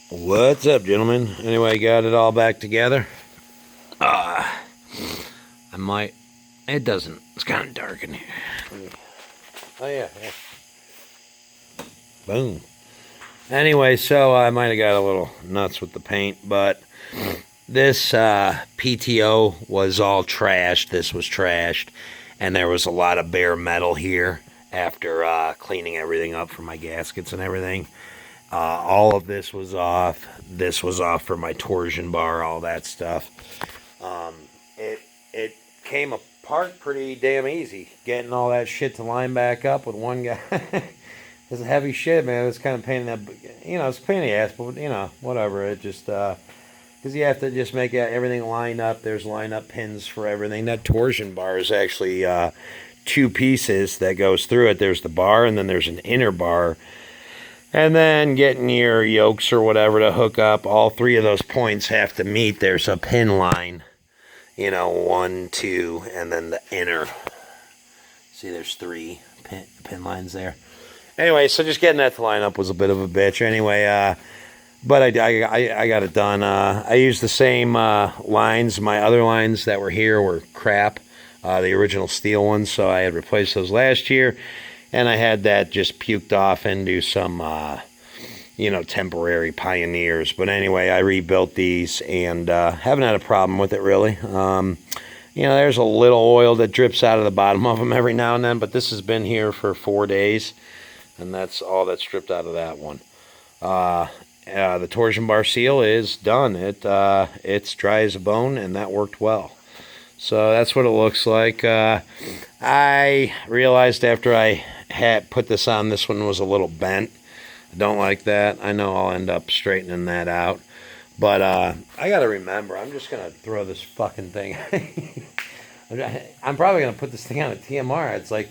What's up, gentlemen? Anyway, got it all back together. Uh, I might. It doesn't. It's kind of dark in here. Oh, yeah. Boom. Anyway, so I might have got a little nuts with the paint, but this PTO was all trashed. This was trashed, and there was a lot of bare metal here after cleaning everything up for my gaskets and everything. All of this was off. This was off for my torsion bar, all that stuff. It came apart pretty damn easy getting all that shit to line back up with one guy. It's heavy shit, man. It's kind of pain in that, it's a pain in the ass, but whatever. It just because you have to just make everything line up. There's line up pins for everything. That torsion bar is actually two pieces that goes through it. There's the bar, and then there's an inner bar. And then getting your yokes or whatever to hook up, all three of those points have to meet. There's a pin line, 1, 2, and then the inner. See, there's three pin lines there. Anyway, so just getting that to line up was a bit of a bitch. Anyway, but I got it done. I used the same lines. My other lines that were here were crap, the original steel ones, so I had replaced those last year. And I had that just puked off into some, temporary Pioneers. But anyway, I rebuilt these and haven't had a problem with it, really. There's a little oil that drips out of the bottom of them every now and then, but this has been here for 4 days, and that's all that's dripped out of that one. The torsion bar seal is done. It's dry as a bone, and that worked well. So that's what it looks like. I realized after I had put this on, this one was a little bent. I don't like that. I know I'll end up straightening that out. But I got to remember, I'm just going to throw this fucking thing. I'm probably going to put this thing on a TMR. It's like,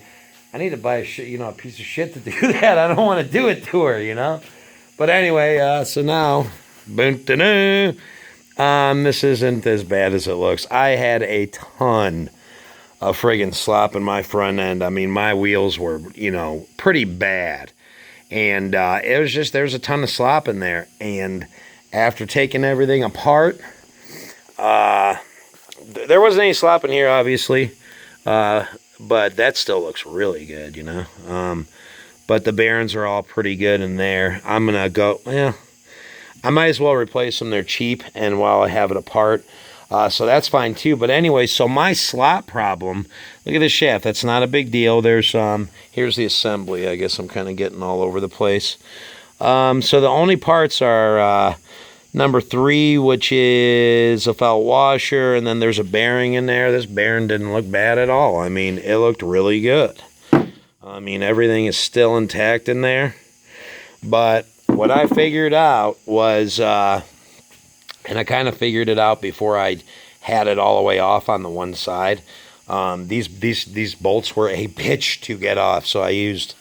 I need to buy a piece of shit to do that. I don't want to do it to her, But anyway, so now, this isn't as bad as it looks. I had a ton of friggin' slop in my front end. I mean, my wheels were, pretty bad. And it was just, there was a ton of slop in there. And after taking everything apart, there wasn't any slop in here, obviously. But that still looks really good, But the bearings are all pretty good in there. I'm going to go, I might as well replace them. They're cheap, and while I have it apart. So that's fine too. But anyway, so my slot problem, look at this shaft. That's not a big deal. There's here's the assembly. I guess I'm kind of getting all over the place. So the only parts are number 3, which is a felt washer, and then there's a bearing in there. This bearing didn't look bad at all. I mean, it looked really good. I mean, everything is still intact in there. But what I figured out was, and I kind of figured it out before I had it all the way off on the one side. These bolts were a bitch to get off, so I used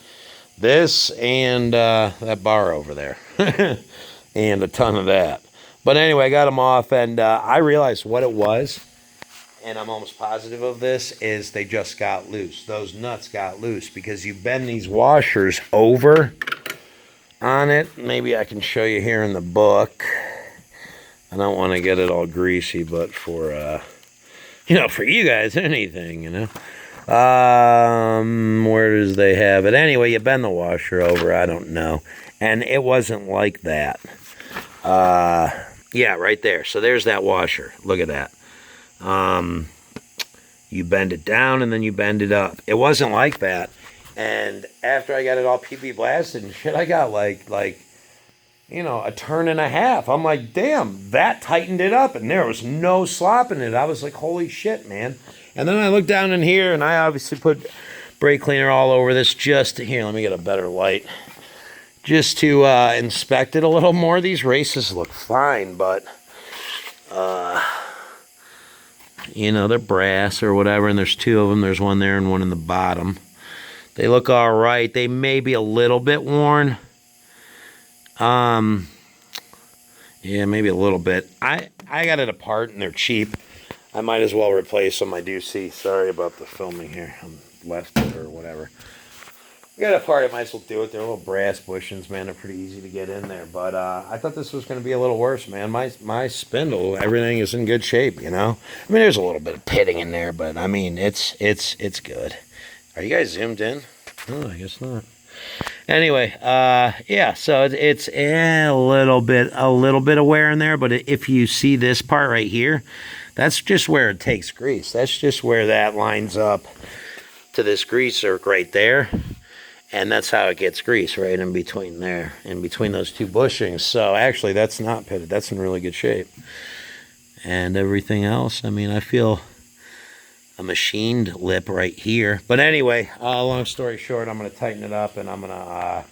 this and that bar over there, and a ton of that. But anyway, I got them off, and I realized what it was, and I'm almost positive of this, is they just got loose. Those nuts got loose because you bend these washers over on it. Maybe I can show you here in the book. I don't want to get it all greasy, but for for you guys, anything, where does they have it? Anyway, you bend the washer over. I don't know, and it wasn't like that. Yeah, right there. So there's that washer. Look at that. You bend it down and then you bend it up. It wasn't like that. And after I got it all PB blasted and shit, I got like a turn and a half. I'm like, damn, that tightened it up, and there was no slop in it. I was like, holy shit, man. And then I looked down in here, and I obviously put brake cleaner all over this just to, here, let me get a better light, just to inspect it a little more. These races look fine, but, they're brass or whatever, and there's 2 of them. There's one there and one in the bottom. They look all right. They may be a little bit worn. Yeah, maybe a little bit. I got it apart, and they're cheap. I might as well replace them. I do see. Sorry about the filming here. I'm left or whatever. We got a part, I might as well do it. They're little brass bushings, man. They're pretty easy to get in there. But I thought this was going to be a little worse, man. My spindle, everything is in good shape, you know. I mean, there's a little bit of pitting in there, but I mean, it's good. Are you guys zoomed in? Oh, I guess not. Anyway, yeah. So it's a little bit of wear in there. But if you see this part right here, that's just where it takes grease. That's just where that lines up to this greaser right there. And that's how it gets grease, right in between there, in between those two bushings. So actually, that's not pitted. That's in really good shape. And everything else, I mean, I feel a machined lip right here. But anyway, long story short, I'm going to tighten it up, and I'm going to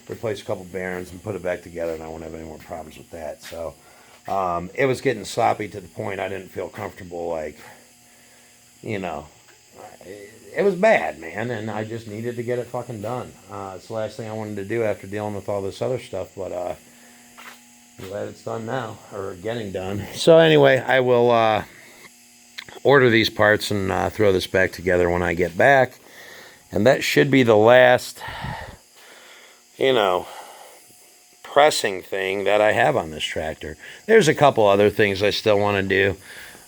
replace a couple bearings and put it back together, and I won't have any more problems with that. So it was getting sloppy to the point I didn't feel comfortable, like, you know, it was bad, man, and I just needed to get it fucking done. It's the last thing I wanted to do after dealing with all this other stuff, but I'm glad it's done now, or getting done. So anyway, I will order these parts and throw this back together when I get back, and that should be the last, you know, pressing thing that I have on this tractor. There's a couple other things I still want to do.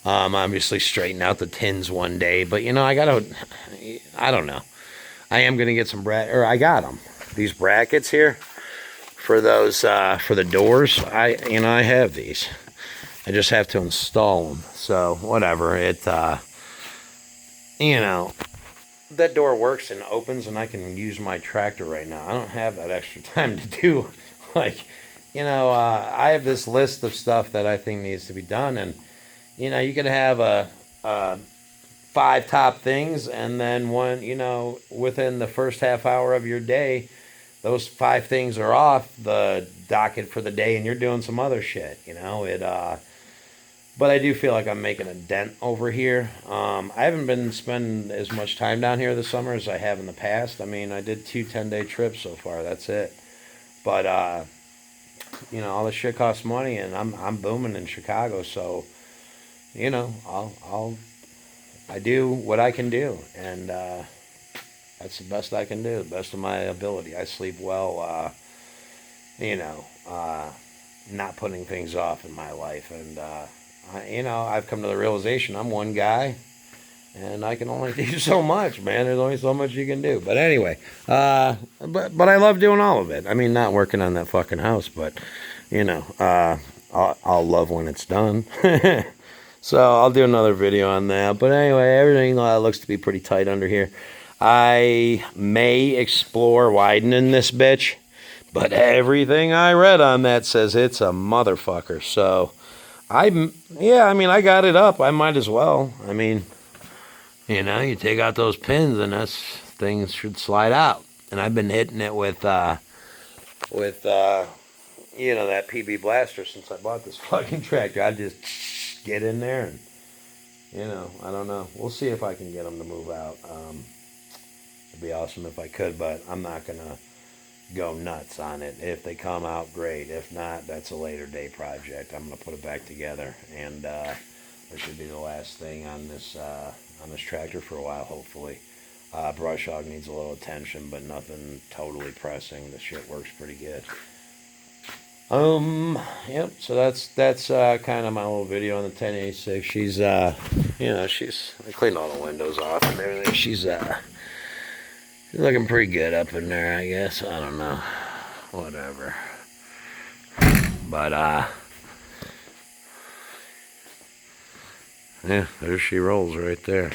Obviously straighten out the tins one day, but you know, I don't know. I am going to get some I got them. These brackets here for those, for the doors. I have these. I just have to install them. So whatever, you know, that door works and opens and I can use my tractor right now. I don't have that extra time to do, like, you know, I have this list of stuff that I think needs to be done, and you know, you could have a 5 top things, and then one, you know, within the first half hour of your day, those 5 things are off the docket for the day, and you're doing some other shit, you know. But I do feel like I'm making a dent over here. I haven't been spending as much time down here this summer as I have in the past. I mean, I did 2 10-day trips so far. That's it. But you know, all this shit costs money, and I'm booming in Chicago, so you know, I do what I can do, and that's the best I can do, the best of my ability. I sleep well, you know, not putting things off in my life, and you know, I've come to the realization I'm one guy, and I can only do so much, man. There's only so much you can do. But anyway, but I love doing all of it. I mean, not working on that fucking house, but you know, I'll love when it's done. So I'll do another video on that. But anyway, everything looks to be pretty tight under here. I may explore widening this bitch, but everything I read on that says it's a motherfucker. So yeah, I mean, I got it up. I might as well. I mean, you know, you take out those pins and things should slide out. And I've been hitting it with you know, that PB Blaster since I bought this fucking tractor. I just get in there and, you know, I don't know. We'll see if I can get them to move out. It'd be awesome if I could, but I'm not going to go nuts on it. If they come out, great. If not, that's a later day project. I'm going to put it back together, and that should be the last thing on this tractor for a while, hopefully. Brush hog needs a little attention, but nothing totally pressing. The shit works pretty good. Yep, so that's kind of my little video on the 1086. She's, you know, I cleaned all the windows off and everything. She's looking pretty good up in there, I guess. I don't know. Whatever. But, yeah, there she rolls right there.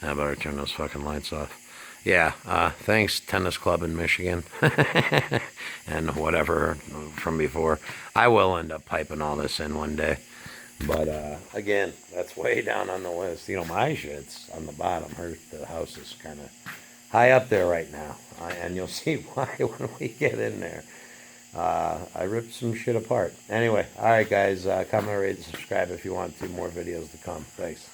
I better turn those fucking lights off. Yeah, thanks, Tennis Club in Michigan. And whatever from before. I will end up piping all this in one day. But, again, that's way down on the list. You know, my shit's on the bottom. The house is kind of high up there right now. And you'll see why when we get in there. I ripped some shit apart. Anyway, alright guys, comment, rate, and subscribe if you want more videos to come. Thanks.